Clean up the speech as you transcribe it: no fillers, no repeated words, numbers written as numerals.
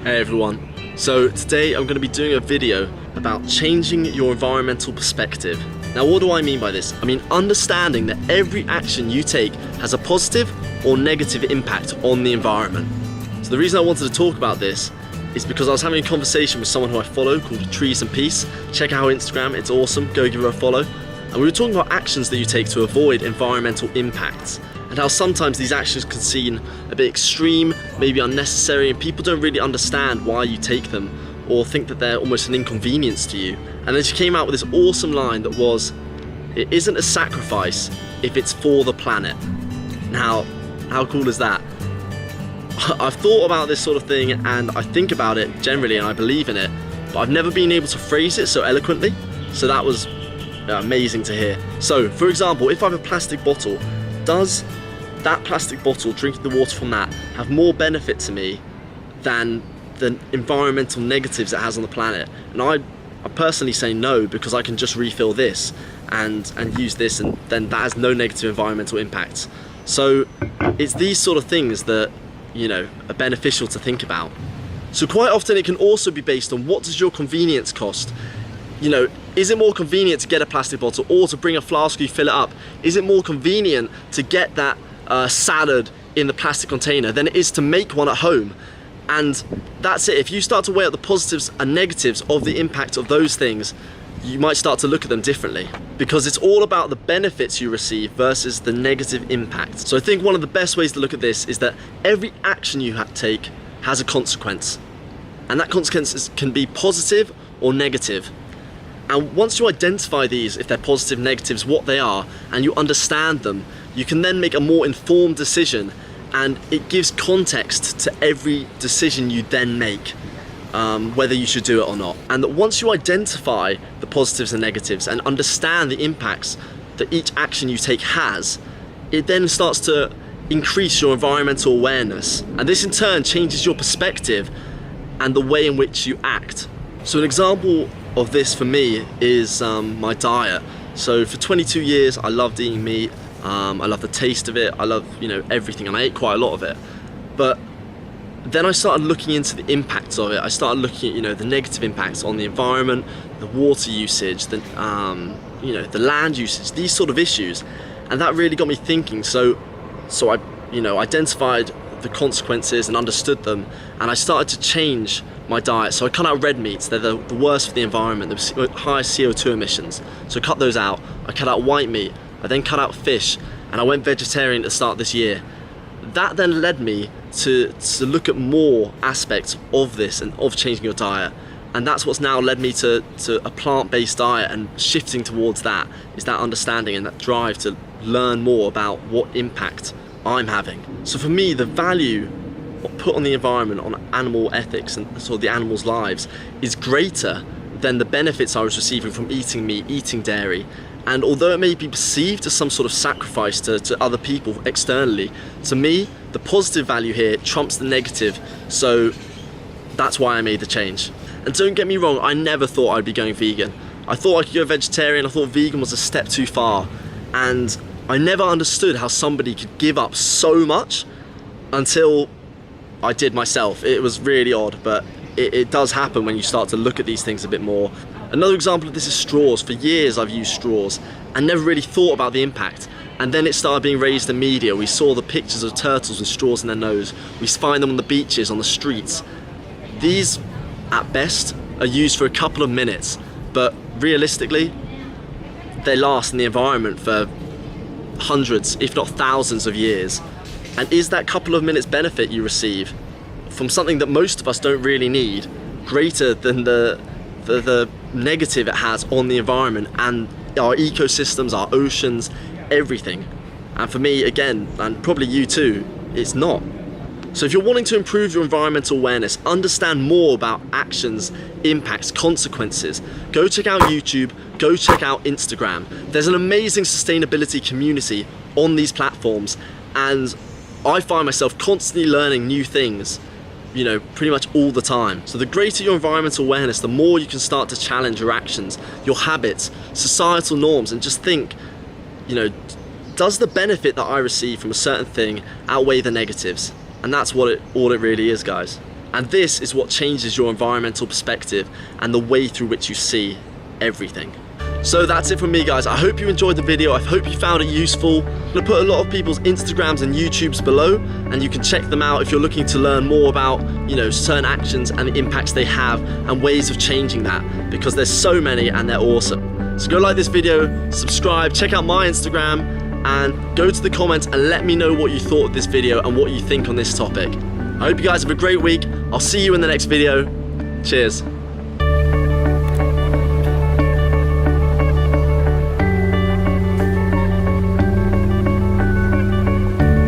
Hey everyone, so today I'm going to be doing a video about changing your environmental perspective. Now what do I mean by this? I mean understanding that every action you take has a positive or negative impact on the environment. So the reason I wanted to talk about this is because I was having a conversation with someone who I follow called Trees and Peace. Check out her Instagram, it's awesome, go give her a follow. And we were talking about actions that you take to avoid environmental impacts, and how sometimes these actions can seem a bit extreme, maybe unnecessary, and people don't really understand why you take them or think that they're almost an inconvenience to you. And then she came out with this awesome line that was, "It isn't a sacrifice if it's for the planet." Now, how cool is that? I've thought about this sort of thing and I think about it generally and I believe in it, but I've never been able to phrase it so eloquently, so that was amazing to hear. So, for example, if I have a plastic bottle, does that plastic bottle, drinking the water from that, have more benefit to me than the environmental negatives it has on the planet? And I personally say no, because I can just refill this and use this, and then that has no negative environmental impacts. So it's these sort of things that, you know, are beneficial to think about. So quite often it can also be based on, what does your convenience cost? You know, is it more convenient to get a plastic bottle or to bring a flask you fill it up? Is it more convenient to get that salad in the plastic container than it is to make one at home? And that's it. If you start to weigh up the positives and negatives of the impact of those things, you might start to look at them differently, because it's all about the benefits you receive versus the negative impact. So I think one of the best ways to look at this is that every action you take has a consequence, and that consequence can be positive or negative. And once you identify these, if they're positive, negatives, what they are, and you understand them, you can then make a more informed decision, and it gives context to every decision you then make, whether you should do it or not. And that once you identify the positives and negatives and understand the impacts that each action you take has, it then starts to increase your environmental awareness. And this in turn changes your perspective and the way in which you act. So an example of this for me is my diet. So for 22 years I loved eating meat. I love the taste of it, I love, you know, everything, and I ate quite a lot of it. But then I started looking into the impacts of it. I started looking at, you know, the negative impacts on the environment, the water usage, the you know, the land usage, these sort of issues, and that really got me thinking. So I, you know, identified the consequences and understood them, and I started to change my diet. So I cut out red meats, they're the worst for the environment, the highest CO2 emissions, so I cut those out. I cut out white meat, I then cut out fish, and I went vegetarian at the start of this year. That then led me to look at more aspects of this and of changing your diet, and that's what's now led me to a plant-based diet, and shifting towards that is that understanding and that drive to learn more about what impact I'm having. So for me, the value put on the environment, on animal ethics and sort of the animals' lives, is greater than the benefits I was receiving from eating meat, eating dairy. And although it may be perceived as some sort of sacrifice to other people externally, to me, the positive value here trumps the negative, so that's why I made the change. And don't get me wrong, I never thought I'd be going vegan. I thought I could go vegetarian, I thought vegan was a step too far, and I never understood how somebody could give up so much until I did myself. It was really odd, but it does happen when you start to look at these things a bit more. Another example of this is straws. For years I've used straws and never really thought about the impact. And then it started being raised in media. We saw the pictures of turtles with straws in their nose. We find them on the beaches, on the streets. These, at best, are used for a couple of minutes, but realistically, they last in the environment for hundreds, if not thousands of years. And is that couple of minutes benefit you receive from something that most of us don't really need greater than the negative it has on the environment and our ecosystems, our oceans, everything? And for me, again, and probably you too, it's not. So if you're wanting to improve your environmental awareness, understand more about actions, impacts, consequences, go check out YouTube, go check out Instagram. There's an amazing sustainability community on these platforms, and I find myself constantly learning new things, you know, pretty much all the time. So the greater your environmental awareness, the more you can start to challenge your actions, your habits, societal norms, and just think, you know, does the benefit that I receive from a certain thing outweigh the negatives? And that's what all it really is, guys. And this is what changes your environmental perspective and the way through which you see everything. So that's it from me, guys. I hope you enjoyed the video. I hope you found it useful. I'm gonna put a lot of people's Instagrams and YouTubes below, and you can check them out if you're looking to learn more about, certain actions and the impacts they have and ways of changing that, because there's so many and they're awesome. So go like this video, subscribe, check out my Instagram, and go to the comments and let me know what you thought of this video and what you think on this topic. I hope you guys have a great week. I'll see you in the next video. Cheers.